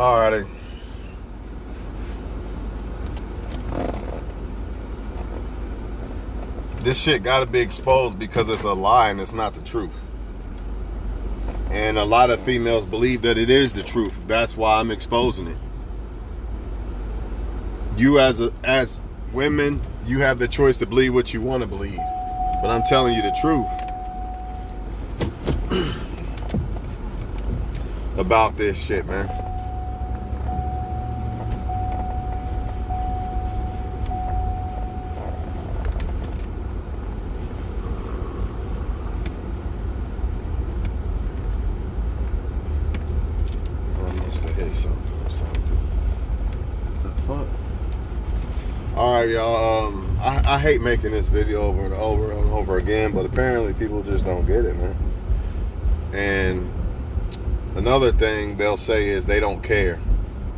Alrighty. This shit gotta be exposed because it's a lie and it's not the truth. And a lot of females believe that it is the truth. That's why I'm exposing it. You as women, you have the choice to believe what you want to believe. But I'm telling you the truth about this shit, man. Alright, y'all, I hate making this video over and over again, but apparently people just don't get it, man. And another thing they'll say is they don't care.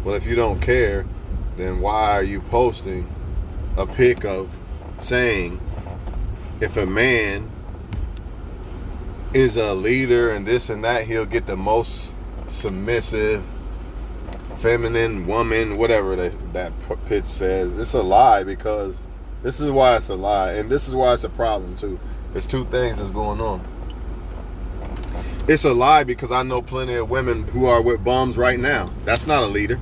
Well, if you don't care, then why are you posting a pic of saying if a man is a leader and this and that, he'll get the most submissive feminine woman, whatever that pitch says. It's a lie, because this is why it's a lie, and this is why it's a problem too. There's two things that's going on. It's a lie because I know plenty of women who are with bums right now. That's not a leader.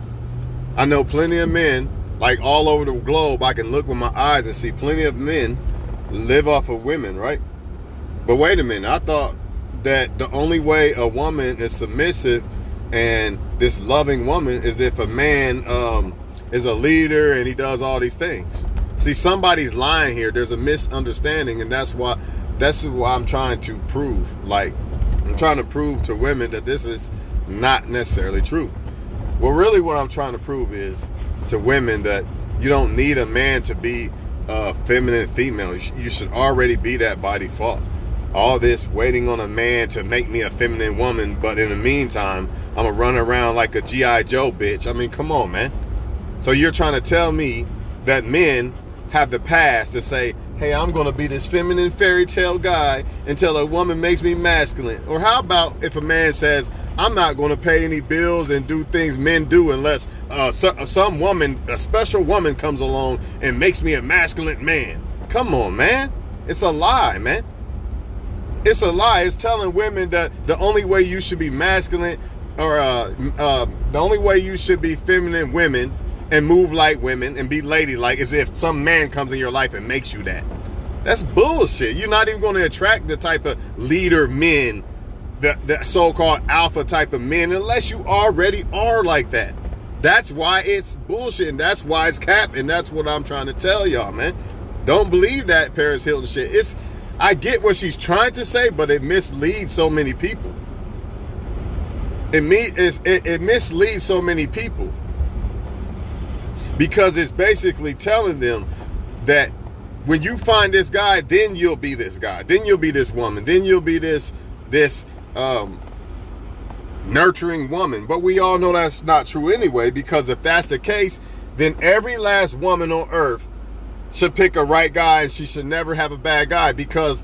I know plenty of men, like all over the globe. I can look with my eyes and see plenty of men live off of women, right? But wait a minute, I thought that the only way a woman is submissive and this loving woman is if a man is a leader and he does all these things. See, somebody's lying here. There's a misunderstanding, and that's why I'm trying to prove. Like, I'm trying to prove to women that this is not necessarily true. Well, really what I'm trying to prove is to women that you don't need a man to be a feminine female. You should already be that by default. All this waiting on a man to make me a feminine woman, but in the meantime, I'm gonna run around like a G.I. Joe bitch. I mean, come on, man. So you're trying to tell me that men have the past to say, hey, I'm gonna be this feminine fairy tale guy until a woman makes me masculine? Or how about if a man says, I'm not gonna pay any bills and do things men do unless some woman, a special woman comes along and makes me a masculine man? Come on, man. It's a lie, man. It's a lie. It's telling women that the only way you should be masculine, or the only way you should be feminine women and move like women and be ladylike is if some man comes in your life and makes you that. That's bullshit. You're not even going to attract the type of leader men, the so-called alpha type of men, unless you already are like that. That's why it's bullshit, and that's why it's cap, and that's what I'm trying to tell y'all, man. Don't believe that Paris Hilton shit. I get what she's trying to say, but it misleads so many people. It misleads so many people because it's basically telling them that when you find this guy, then you'll be this guy, then you'll be this woman, then you'll be this nurturing woman. But we all know that's not true anyway, because if that's the case, then every last woman on earth should pick a right guy, and she should never have a bad guy, because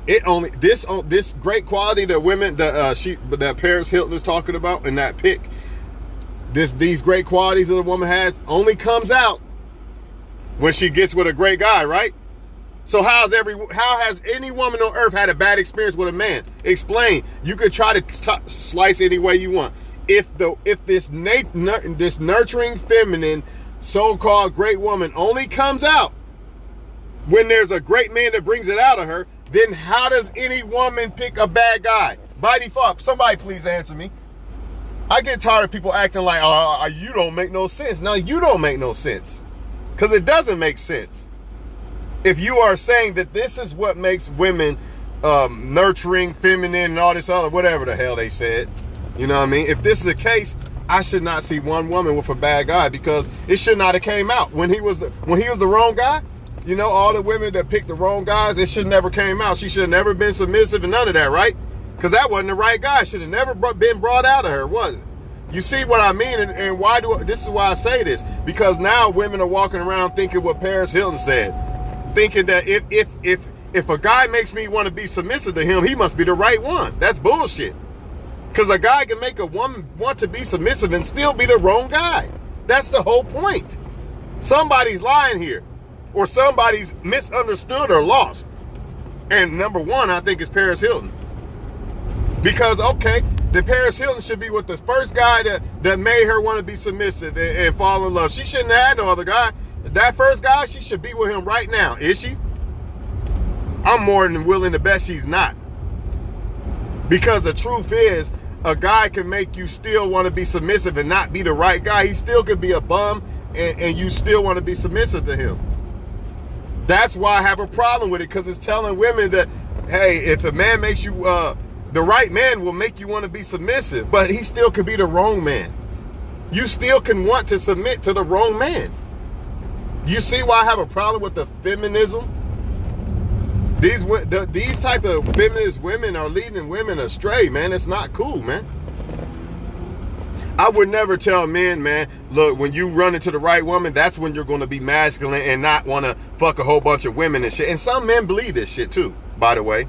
this great quality that women that Paris Hilton is talking about in that pic, these great qualities that a woman has only comes out when she gets with a great guy, right? So how has any woman on earth had a bad experience with a man? Explain. You could try to slice any way you want. If this nurturing feminine so-called great woman only comes out when there's a great man that brings it out of her, then how does any woman pick a bad guy? By default, somebody please answer me. I get tired of people acting like, you don't make no sense. No, you don't make no sense. Because it doesn't make sense. If you are saying that this is what makes women nurturing, feminine, and all this other, whatever the hell they said, you know what I mean? If this is the case, I should not see one woman with a bad guy, because it should not have came out. When he was the wrong guy, you know, all the women that picked the wrong guys, it should never came out. She should have never been submissive and none of that, right? Because that wasn't the right guy. Should have never been brought out of her, was it? You see what I mean? And why this is why I say this. Because now women are walking around thinking what Paris Hilton said. Thinking that if a guy makes me want to be submissive to him, he must be the right one. That's bullshit. Because a guy can make a woman want to be submissive and still be the wrong guy. That's the whole point. Somebody's lying here, or somebody's misunderstood or lost. And number one, I think, is Paris Hilton. Because, okay, the Paris Hilton should be with the first guy that made her want to be submissive and fall in love. She shouldn't have had no other guy. That first guy, she should be with him right now. Is she? I'm more than willing to bet she's not. Because the truth is, a guy can make you still want to be submissive and not be the right guy. He still could be a bum and you still want to be submissive to him. That's why I have a problem with it, because it's telling women that, hey, if a man makes you, the right man will make you want to be submissive, but he still could be the wrong man. You still can want to submit to the wrong man. You see why I have a problem with the feminism? These type of feminist women are leading women astray, man. It's not cool, man. I would never tell men, man, look, when you run into the right woman, that's when you're going to be masculine and not want to fuck a whole bunch of women and shit. And some men believe this shit too, by the way.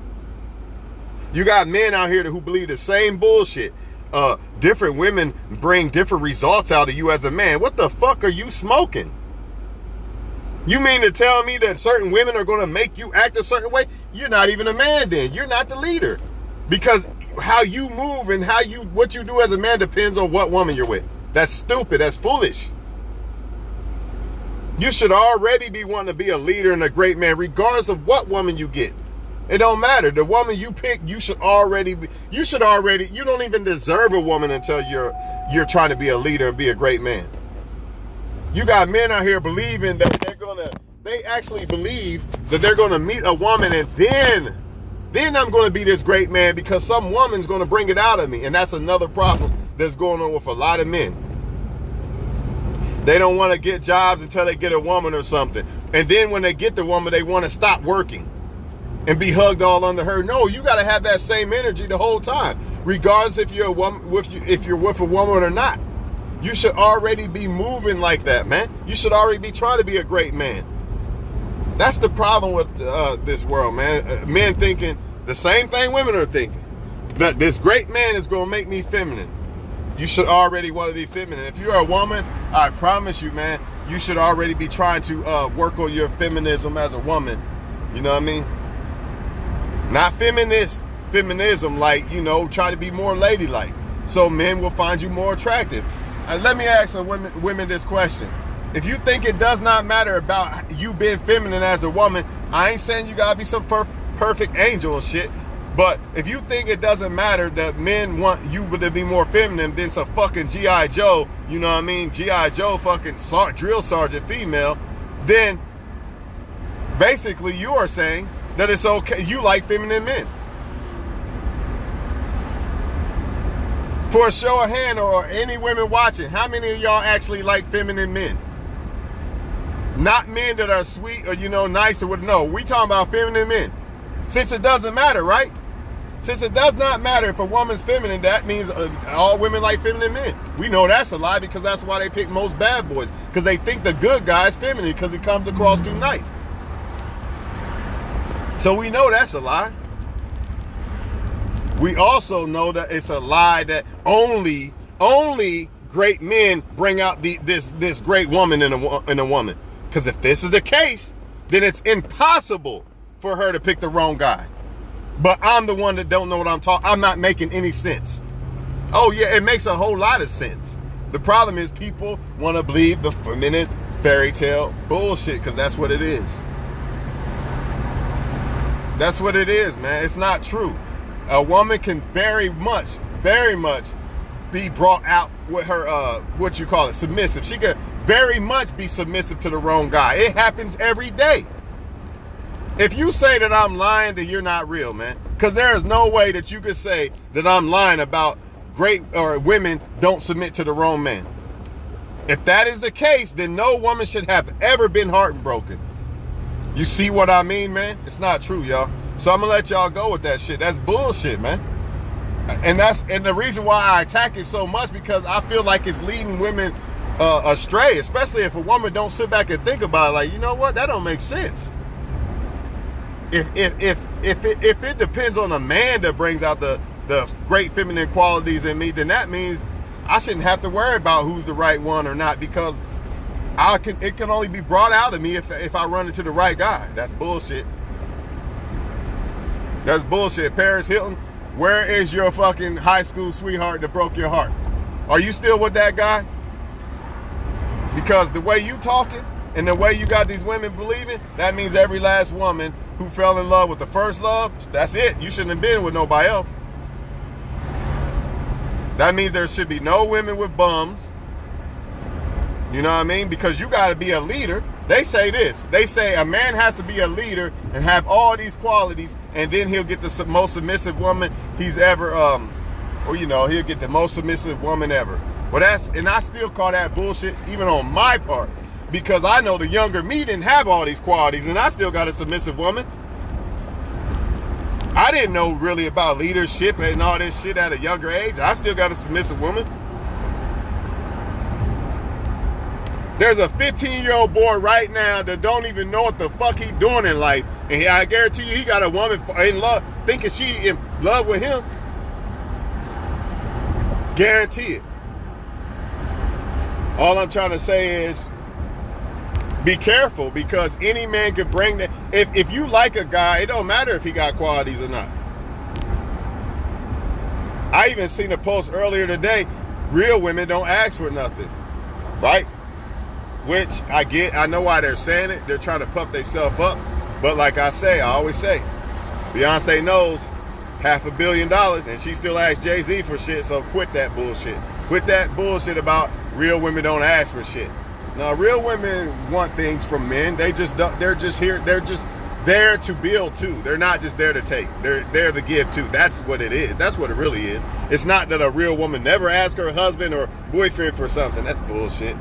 You got men out here who believe the same bullshit. Different women bring different results out of you as a man. What the fuck are you smoking? You mean to tell me that certain women are going to make you act a certain way? You're not even a man then. You're not the leader. Because how you move and what you do as a man depends on what woman you're with. That's stupid. That's foolish. You should already be wanting to be a leader and a great man, regardless of what woman you get. It don't matter. The woman you pick, you don't even deserve a woman until you're trying to be a leader and be a great man. You got men out here believing that they actually believe that they're gonna meet a woman and then I'm gonna be this great man because some woman's gonna bring it out of me. And that's another problem that's going on with a lot of men. They don't want to get jobs until they get a woman or something. And then when they get the woman, they want to stop working and be hugged all under her. No, you got to have that same energy the whole time, regardless if you're a woman, if you're with a woman or not. You should already be moving like that, man. You should already be trying to be a great man. That's the problem with this world, man. Men thinking the same thing women are thinking. That this great man is going to make me feminine. You should already want to be feminine. If you're a woman, I promise you, man, you should already be trying to work on your feminism as a woman. You know what I mean? Not feminism, like, you know, try to be more ladylike. So men will find you more attractive. Let me ask women this question. If you think it does not matter about you being feminine as a woman, I ain't saying you gotta be some perfect angel and shit, but if you think it doesn't matter that men want you to be more feminine than some fucking G.I. Joe, you know what I mean, G.I. Joe fucking drill sergeant female, then basically you are saying that it's okay, you like feminine men. For a show of hand, or any women watching, how many of y'all actually like feminine men? Not men that are sweet or, you know, nice or what. No, we talking about feminine men. Since it doesn't matter, right? Since it does not matter if a woman's feminine, that means all women like feminine men. We know that's a lie, because that's why they pick most bad boys. Because they think the good guy is feminine because he comes across too nice. So we know that's a lie. We also know that it's a lie that only great men bring out this great woman in a woman. Because if this is the case, then it's impossible for her to pick the wrong guy. But I'm the one that don't know what I'm talking. I'm not making any sense. Oh yeah, it makes a whole lot of sense. The problem is people want to believe the feminine fairy tale bullshit, because that's what it is. That's what it is, man. It's not true. A woman can very much be brought out with her, what you call it, submissive. She could very much be submissive to the wrong guy. It happens every day. If you say that I'm lying, then you're not real, man. Because there is no way that you could say that I'm lying about great or women don't submit to the wrong man. If that is the case, then no woman should have ever been heartbroken. You see what I mean, man? It's not true, y'all. So I'm gonna let y'all go with that shit. That's bullshit, man. And the reason why I attack it so much, because I feel like it's leading women astray, especially if a woman don't sit back and think about it. Like, you know what? That don't make sense. If it depends on a man that brings out the the great feminine qualities in me, then that means I shouldn't have to worry about who's the right one or not, because it can only be brought out of me if I run into the right guy. That's bullshit. That's bullshit. Paris Hilton, where is your fucking high school sweetheart that broke your heart? Are you still with that guy? Because the way you talking and the way you got these women believing, that means every last woman who fell in love with the first love, that's it. You shouldn't have been with nobody else. That means there should be no women with bums. You know what I mean? Because you got to be a leader. They say this. They say a man has to be a leader and have all these qualities, and then he'll get the most submissive woman he's ever, or you know, he'll get the most submissive woman ever. Well, and I still call that bullshit, even on my part, because I know the younger me didn't have all these qualities, and I still got a submissive woman. I didn't know really about leadership and all this shit at a younger age. I still got a submissive woman. There's a 15-year-old boy right now that don't even know what the fuck he doing in life. And I guarantee you he got a woman in love, thinking she in love with him. Guarantee it. All I'm trying to say is be careful, because any man could bring that. If you like a guy, it don't matter if he got qualities or not. I even seen a post earlier today, real women don't ask for nothing, right? Which I get. I know why they're saying it. They're trying to puff themselves up. But like I always say, Beyonce knows $500 million and she still asks Jay-Z for shit. So quit that bullshit. Quit that bullshit about real women don't ask for shit. Now, real women want things from men. They just don't. They're just here. They're just there to build too. They're not just there to take. They're there to give too. That's what it is. That's what it really is. It's not that a real woman never asks her husband or boyfriend for something. That's bullshit.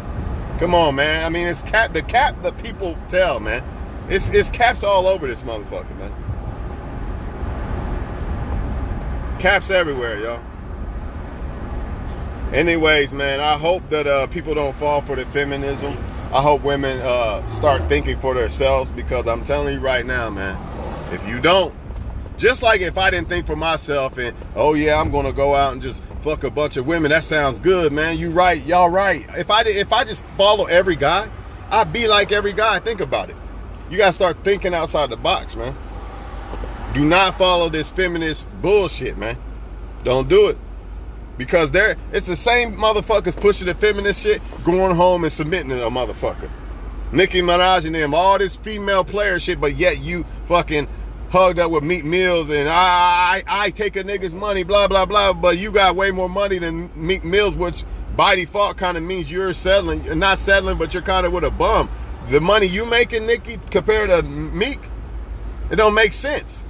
Come on, man. I mean, it's the cap that people tell, man. It's caps all over this motherfucker, man. Caps everywhere, y'all. Anyways, man, I hope that people don't fall for the feminism. I hope women start thinking for themselves, because I'm telling you right now, man, if you don't, just like if I didn't think for myself and, oh yeah, I'm gonna go out and just fuck a bunch of women, that sounds good, man. You right, y'all right. If I just follow every guy, I'd be like every guy. Think about it. You gotta start thinking outside the box, man. Do not follow this feminist bullshit, man. Don't do it. Because it's the same motherfuckers pushing the feminist shit, going home and submitting to a motherfucker. Nicki Minaj and them, all this female player shit, but yet you fucking hugged up with Meek Mills and I take a nigga's money, blah, blah, blah, but you got way more money than Meek Mills, which by default kind of means you're settling. You're not settling, but you're kind of with a bum. The money you making, Nicki, compared to Meek, it don't make sense.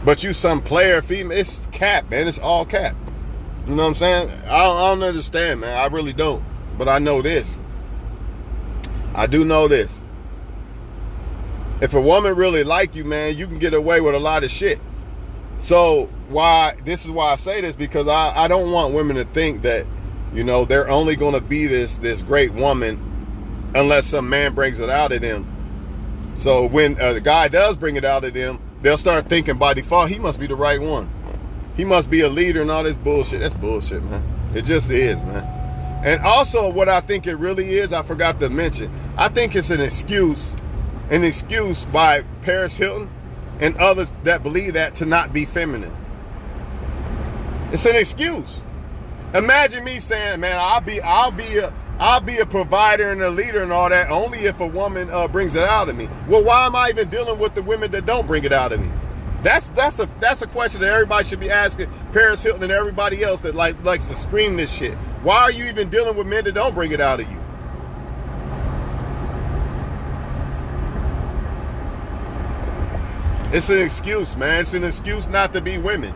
But you some player female, it's cap, man. It's all cap. You know what I'm saying? I don't understand, man. I really don't. But I know this. I do know this. If a woman really like you, man, you can get away with a lot of shit. So this is why I say this, because I don't want women to think that, you know, they're only going to be this great woman unless some man brings it out of them. So when a guy does bring it out of them, they'll start thinking by default, he must be the right one. He must be a leader and all this bullshit. That's bullshit, man. It just is, man. And also what I think it really is, I forgot to mention, I think it's an excuse by Paris Hilton and others that believe that to not be feminine. It's an excuse. Imagine me saying, man, I'll be a provider and a leader and all that only if a woman brings it out of me. Well, why am I even dealing with the women that don't bring it out of me? That's a question that everybody should be asking Paris Hilton and everybody else that likes to scream this shit. Why are you even dealing with men that don't bring it out of you? It's an excuse, man. It's an excuse not to be women.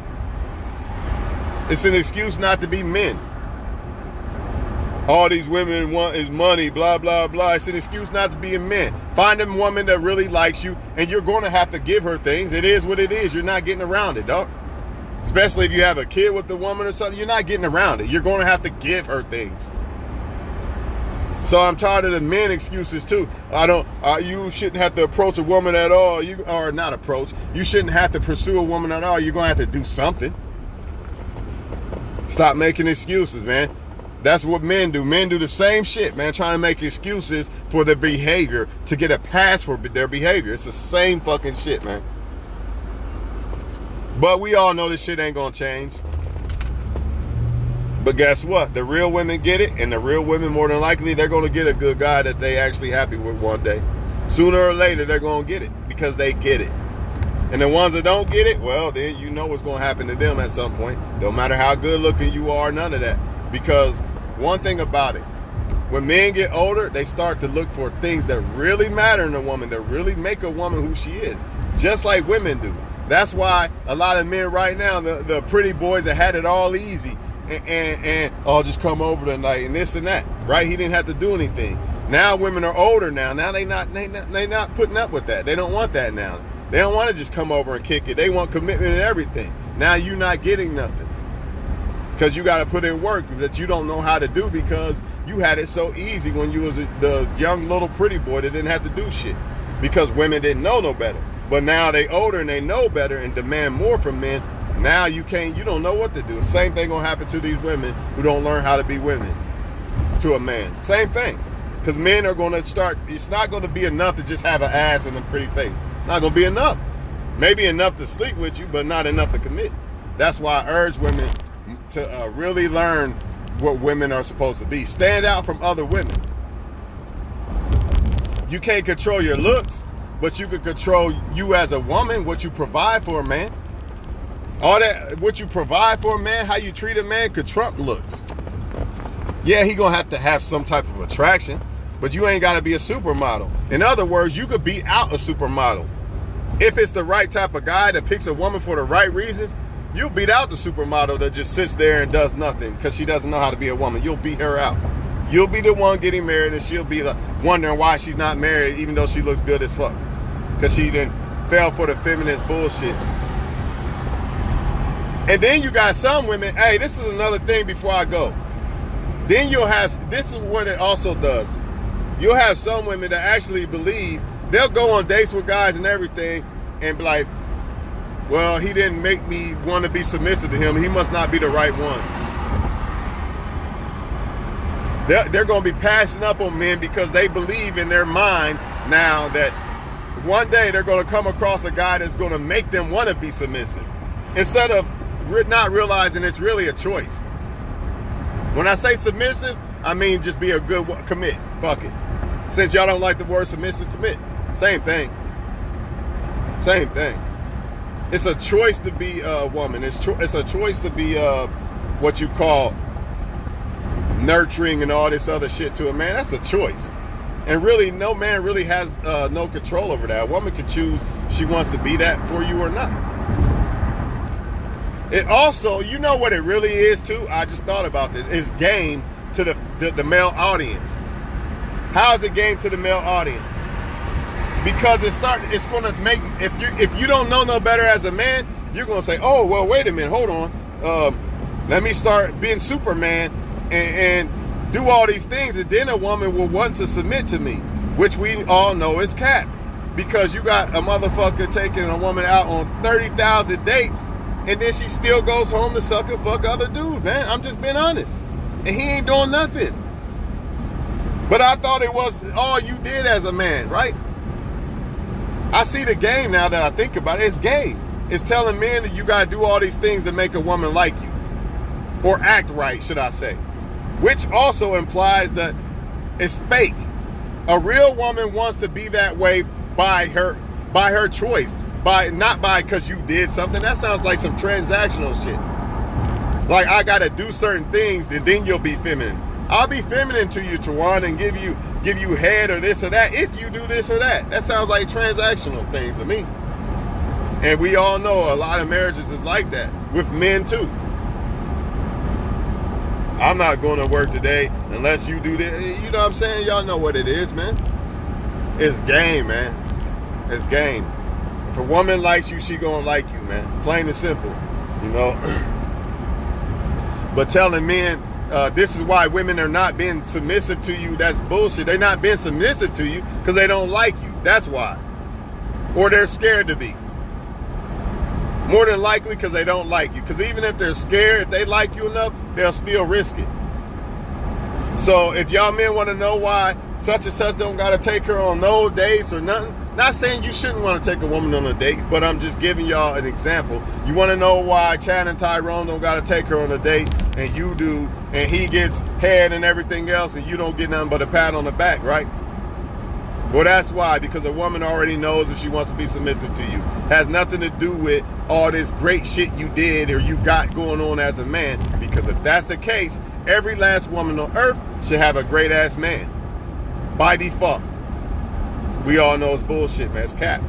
It's an excuse not to be men. All these women want is money, blah, blah, blah. It's an excuse not to be a man. Find a woman that really likes you, and you're going to have to give her things. It is what it is. You're not getting around it, dog. Especially if you have a kid with the woman or something, you're not getting around it. You're going to have to give her things. So I'm tired of the men excuses too. You shouldn't have to approach a woman at all. You shouldn't have to pursue a woman at all. You're going to have to do something. Stop making excuses, man. That's what men do. Men do the same shit, man, trying to make excuses for their behavior to get a pass for their behavior. It's the same fucking shit, man. But we all know this shit ain't gonna change. But guess what? The real women get it, and the real women, more than likely, they're gonna get a good guy that they actually happy with one day. Sooner or later, they're gonna get it because they get it. And the ones that don't get it, well, then you know what's gonna happen to them at some point. No matter how good looking you are, none of that. Because one thing about it, when men get older, they start to look for things that really matter in a woman, that really make a woman who she is, just like women do. That's why a lot of men right now, the pretty boys that had it all easy, and oh, just come over tonight and this and that, right? He didn't have to do anything. Now women are older now. Now they not putting up with that. They don't want that now. They don't want to just come over and kick it. They want commitment and everything. Now you're not getting nothing because you got to put in work that you don't know how to do because you had it so easy when you was the young little pretty boy that didn't have to do shit because women didn't know no better. But now they older and they know better and demand more from men. Now you don't know what to do. Same thing gonna happen to these women who don't learn how to be women to a man. Same thing. Because men are gonna start, it's not gonna be enough to just have an ass and a pretty face. Not gonna be enough. Maybe enough to sleep with you, but not enough to commit. That's why I urge women to really learn what women are supposed to be. Stand out from other women. You can't control your looks, but you can control you as a woman, what you provide for a man. All that, what you provide for a man, how you treat a man, could trump looks. Yeah, he gonna have to have some type of attraction, but you ain't gotta be a supermodel. In other words, you could beat out a supermodel. If it's the right type of guy that picks a woman for the right reasons, you'll beat out the supermodel that just sits there and does nothing because she doesn't know how to be a woman. You'll beat her out. You'll be the one getting married and she'll be wondering why she's not married even though she looks good as fuck. Because she didn't fell for the feminist bullshit. And then you got some women, hey, this is another thing before I go. Then you'll have, this is what it also does. You'll have some women that actually believe, they'll go on dates with guys and everything and be like, well, he didn't make me want to be submissive to him. He must not be the right one. They're going to be passing up on men because they believe in their mind now that one day they're going to come across a guy that's going to make them want to be submissive. Instead of not realizing it's really a choice. When I say submissive, I mean just be a good commit. Fuck it. Since y'all don't like the word submissive, commit. Same thing. Same thing. It's a choice to be a woman. It's a choice to be what you call nurturing and all this other shit to a man. That's a choice. And really, no man really has no control over that. A woman can choose if she wants to be that for you or not. It also, you know what it really is too? I just thought about this. It's game to the male audience. How is it game to the male audience? Because it's going to make, if you don't know no better as a man, you're going to say, oh, well, wait a minute, hold on. Let me start being Superman and do all these things. And then a woman will want to submit to me, which we all know is cap. Because you got a motherfucker taking a woman out on 30,000 dates and then she still goes home to suck and fuck other dudes, man. I'm just being honest. And he ain't doing nothing. But I thought it was all you did as a man, right? I see the game now that I think about it. It's game. It's telling men that you got to do all these things to make a woman like you. Or act right, should I say. Which also implies that it's fake. A real woman wants to be that way by her choice. Not by because you did something. That sounds like some transactional shit. Like I gotta do certain things and then you'll be feminine. I'll be feminine to you, Tawana, and give you head or this or that if you do this or that. That sounds like transactional things to me. And we all know a lot of marriages is like that with men too. I'm not going to work today unless you do this. You know what I'm saying? Y'all know what it is, man. It's game, man. It's game. If a woman likes you, she gonna like you, man. Plain and simple, you know. But telling men, this is why women are not being submissive to you, that's bullshit. They're not being submissive to you because they don't like you. That's why. Or they're scared to be. More than likely because they don't like you. Because even if they're scared, if they like you enough, they'll still risk it. So if y'all men want to know why such and such don't got to take her on no dates or nothing, not saying you shouldn't want to take a woman on a date, but I'm just giving y'all an example. You want to know why Chad and Tyrone don't got to take her on a date and you do, and he gets head and everything else and you don't get nothing but a pat on the back, right? Well, that's why, because a woman already knows if she wants to be submissive to you. Has nothing to do with all this great shit you did or you got going on as a man. Because if that's the case, every last woman on earth should have a great ass man. By default. We all know it's bullshit, man. It's cap.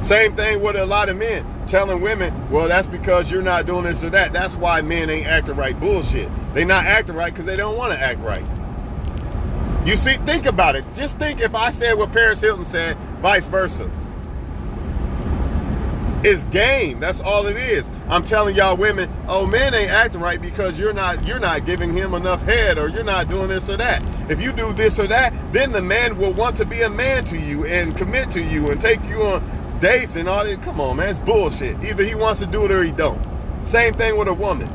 Same thing with a lot of men telling women, well, that's because you're not doing this or that. That's why men ain't acting right. Bullshit. They not acting right because they don't want to act right. You see, think about it. Just think if I said what Paris Hilton said, vice versa. It's game. That's all it is. I'm telling y'all women, oh, men ain't acting right because you're not giving him enough head, or you're not doing this or that. If you do this or that, then the man will want to be a man to you and commit to you and take you on dates and all that. Come on, man. It's bullshit. Either he wants to do it or he don't. Same thing with a woman.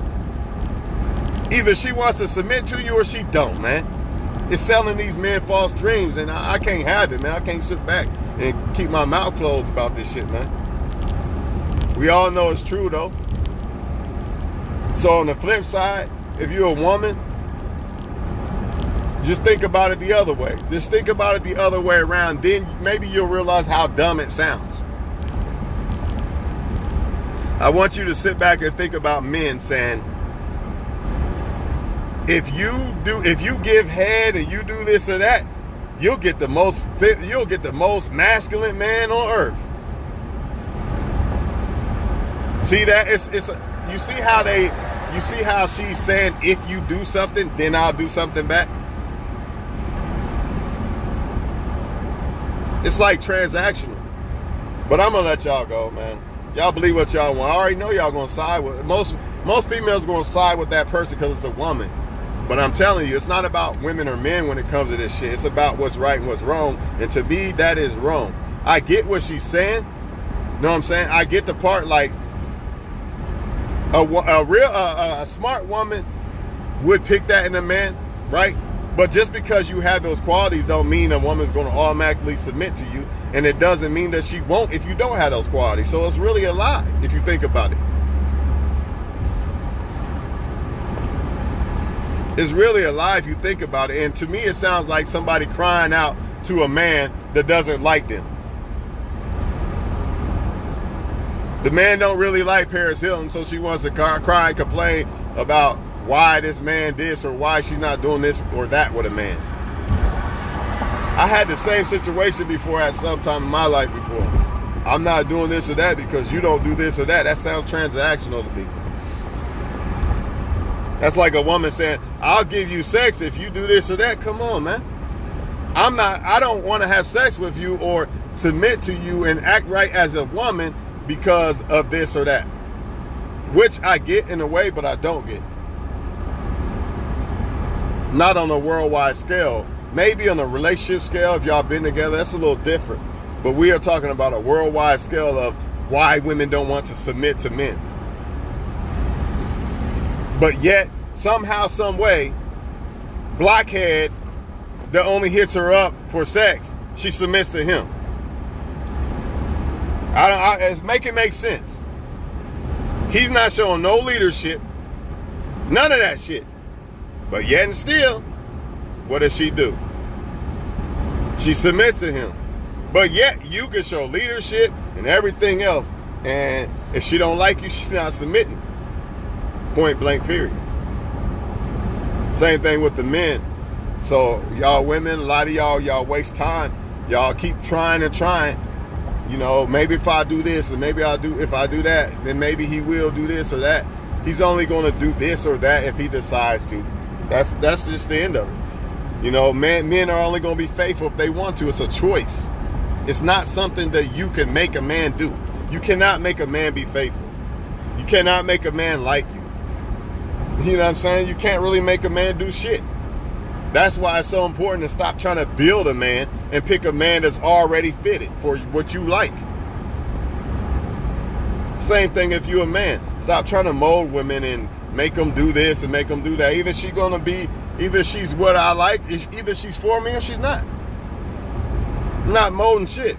Either she wants to submit to you or she don't, man. It's selling these men false dreams, and I can't have it, man. I can't sit back and keep my mouth closed about this shit, man. We all know it's true, though. So on the flip side, if you're a woman, just think about it the other way. Just think about it the other way around. Then maybe you'll realize how dumb it sounds. I want you to sit back and think about men saying, if you give head and you do this or that, you'll get the most masculine man on earth. See that? You see how she's saying, if you do something, then I'll do something back. It's like transactional. But I'm gonna let y'all go, man. Y'all believe what y'all want. I already know y'all gonna side with most females gonna side with that person because it's a woman. But I'm telling you, it's not about women or men when it comes to this shit. It's about what's right and what's wrong. And to me, that is wrong. I get what she's saying. Know what I'm saying? I get the part like a smart woman would pick that in a man, right? But just because you have those qualities don't mean a woman's going to automatically submit to you. And it doesn't mean that she won't if you don't have those qualities. So it's really a lie if you think about it. It's really a lie if you think about it. And to me, it sounds like somebody crying out to a man that doesn't like them. The man don't really like Paris Hilton, so she wants to cry and complain about why this man this or why she's not doing this or that with a man. I had the same situation before at some time in my life before. I'm not doing this or that because you don't do this or that. That sounds transactional to me. That's like a woman saying, I'll give you sex if you do this or that. Come on, man. I don't want to have sex with you or submit to you and act right as a woman because of this or that. Which I get in a way, but I don't get. Not on a worldwide scale. Maybe on a relationship scale, if y'all been together, that's a little different. But we are talking about a worldwide scale of why women don't want to submit to men. But yet, somehow, some way, blockhead that only hits her up for sex, she submits to him. Make it make sense. He's not showing no leadership, none of that shit. But yet and still, what does she do? She submits to him. But yet, you can show leadership and everything else, and if she don't like you, she's not submitting. Point blank, period. Same thing with the men. So y'all women, a lot of y'all waste time. Y'all keep trying and trying. You know, maybe if I do this, or maybe if I do that, then maybe he will do this or that. He's only going to do this or that if he decides to. That's just the end of it. You know, men are only going to be faithful if they want to. It's a choice. It's not something that you can make a man do. You cannot make a man be faithful. You cannot make a man like you. You know what I'm saying? You can't really make a man do shit. That's why it's so important to stop trying to build a man and pick a man that's already fitted for what you like. Same thing if you're a man. Stop trying to mold women and make them do this and make them do that. Either she's what I like, either she's for me or she's not. I'm not molding shit.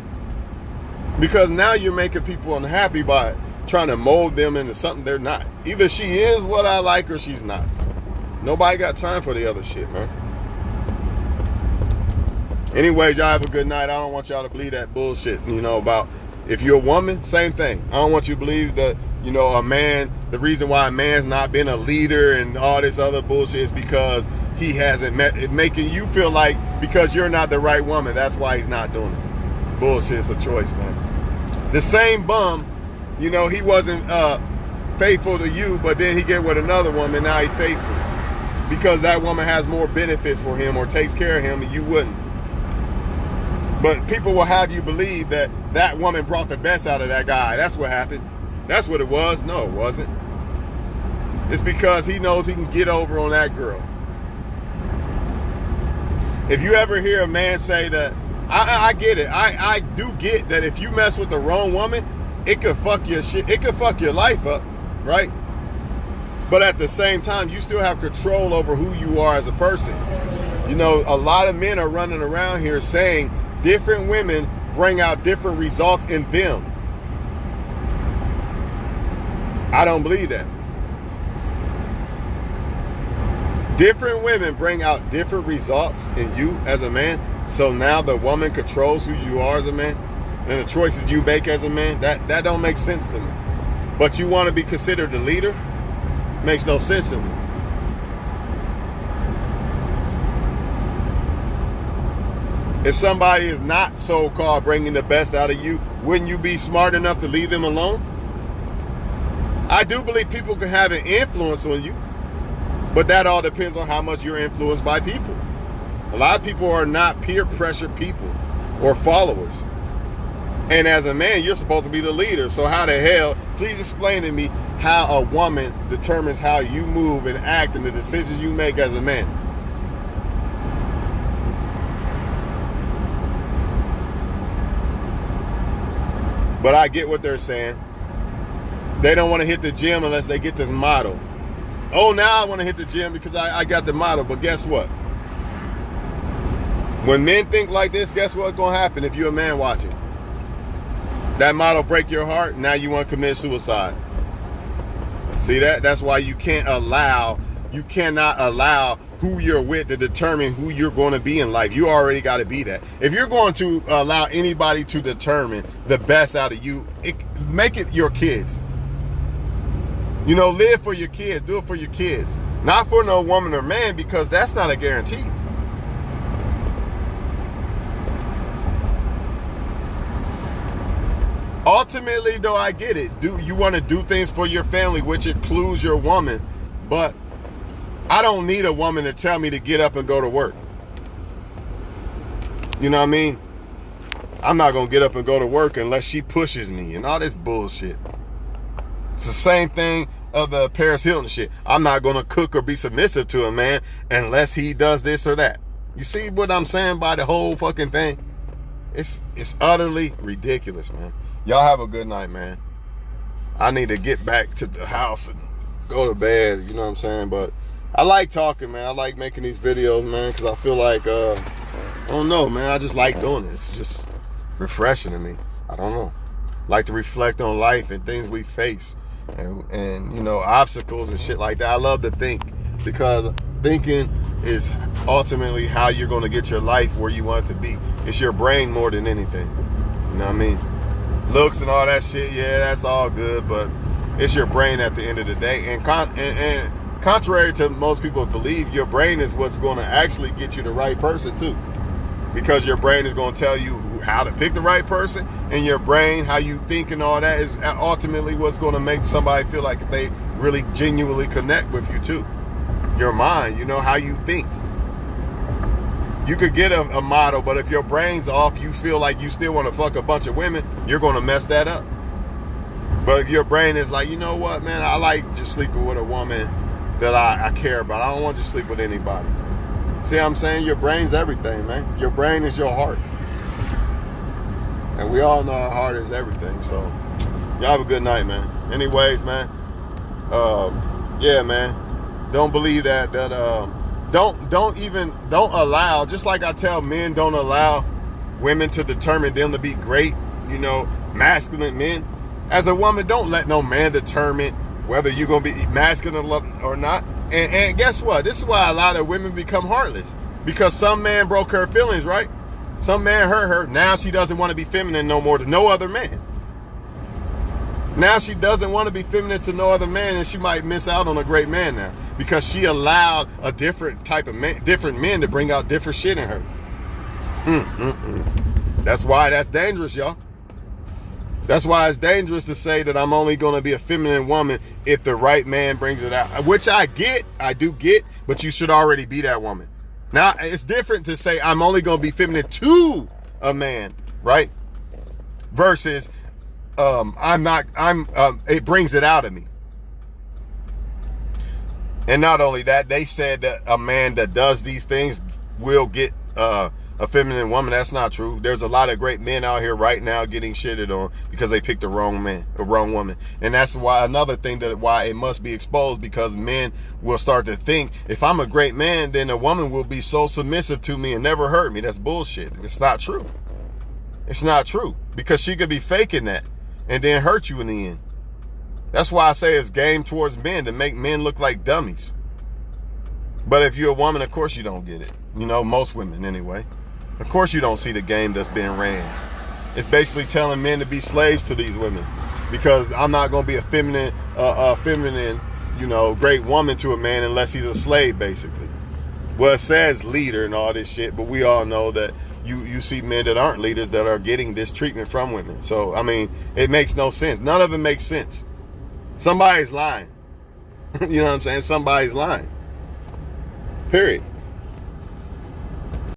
Because now you're making people unhappy by trying to mold them into something they're not. Either she is what I like or she's not. Nobody got time for the other shit, man. Anyways, y'all have a good night. I don't want y'all to believe that bullshit, about if you're a woman, same thing. I don't want you to believe that, a man, the reason why a man's not been a leader and all this other bullshit is because he hasn't making you feel like because you're not the right woman, that's why he's not doing it. It's bullshit. It's a choice, man. The same bum, he wasn't faithful to you, but then he get with another woman, now he's faithful. Because that woman has more benefits for him or takes care of him and you wouldn't. But people will have you believe that that woman brought the best out of that guy. That's what happened. That's what it was. No, it wasn't. It's because he knows he can get over on that girl. If you ever hear a man say that, I get it. I do get that if you mess with the wrong woman, it could fuck your shit. It could fuck your life up, right? But at the same time, you still have control over who you are as a person. A lot of men are running around here saying different women bring out different results in them. I don't believe that. Different women bring out different results in you as a man. So now the woman controls who you are as a man and the choices you make as a man. That don't make sense to me. But you want to be considered a leader? Makes no sense to me. If somebody is not so-called bringing the best out of you, wouldn't you be smart enough to leave them alone? I do believe people can have an influence on you, but that all depends on how much you're influenced by people. A lot of people are not peer pressure people or followers. And as a man, you're supposed to be the leader. So how the hell, please explain to me how a woman determines how you move and act and the decisions you make as a man. But I get what they're saying. They don't want to hit the gym unless they get this model. Oh, now I want to hit the gym because I got the model. But guess what? When men think like this, guess what's going to happen if you're a man watching? That model break your heart. Now you want to commit suicide. See that? That's why you cannot allow who you're with to determine who you're going to be in life. You already got to be that. If you're going to allow anybody to determine the best out of you, make it your kids. Live for your kids. Do it for your kids. Not for no woman or man, because that's not a guarantee. Ultimately, though, I get it. You want to do things for your family, which includes your woman, but I don't need a woman to tell me to get up and go to work. You know what I mean? I'm not going to get up and go to work unless she pushes me and all this bullshit. It's the same thing of the Paris Hilton shit. I'm not going to cook or be submissive to a man unless he does this or that. You see what I'm saying by the whole fucking thing? It's utterly ridiculous, man. Y'all have a good night, man. I need to get back to the house and go to bed, you know what I'm saying? But I like talking, man. I like making these videos, man, because I feel like, I don't know, man. I just like doing this. It's just refreshing to me. I don't know. Like to reflect on life and things we face and obstacles and shit like that. I love to think because thinking is ultimately how you're going to get your life where you want it to be. It's your brain more than anything. You know what I mean? Looks and all that shit, yeah, that's all good, but it's your brain at the end of the day. And contrary to most people believe, your brain is what's going to actually get you the right person too, because your brain is going to tell you how to pick the right person, and your brain, how you think and all that, is ultimately what's going to make somebody feel like they really genuinely connect with you too. Your mind, how you think. You could get a model, but if your brain's off, you feel like you still want to fuck a bunch of women, you're going to mess that up. But if your brain is like, you know what, man, I like just sleeping with a woman that I care about. I don't want to just sleep with anybody. See what I'm saying? Your brain's everything, man. Your brain is your heart. And we all know our heart is everything. So Y'all have a good night, man. Anyways, man. Yeah, man. Don't believe that. Don't allow. Just like I tell men, don't allow women to determine them to be great, masculine men. As a woman, don't let no man determine whether you're gonna be masculine or not. And guess what? This is why a lot of women become heartless, because some man broke her feelings, right? Some man hurt her. Now she doesn't want to be feminine no more to no other man. Now she doesn't want to be feminine to no other man, and she might miss out on a great man now because she allowed a different type of man, different men to bring out different shit in her. That's why that's dangerous, y'all. That's why it's dangerous to say that I'm only going to be a feminine woman if the right man brings it out, which I do get, but you should already be that woman. Now, it's different to say I'm only going to be feminine to a man, right? Versus it brings it out of me. And not only that, they said that a man that does these things will get a feminine woman. That's not true. There's a lot of great men out here right now getting shitted on because they picked the wrong man, the wrong woman. And that's why another thing why it must be exposed, because men will start to think if I'm a great man, then a woman will be so submissive to me and never hurt me. That's bullshit. It's not true. It's not true, because she could be faking that and then hurt you in the end. That's why I say it's game towards men, to make men look like dummies. But if you're a woman, of course you don't get it. Most women anyway. Of course you don't see the game that's being ran. It's basically telling men to be slaves to these women, because I'm not going to be a feminine, great woman to a man unless he's a slave, basically. Well, it says leader and all this shit, but we all know that you see men that aren't leaders that are getting this treatment from women. So, I mean, it makes no sense. None of it makes sense. Somebody's lying. You know what I'm saying? Somebody's lying. Period.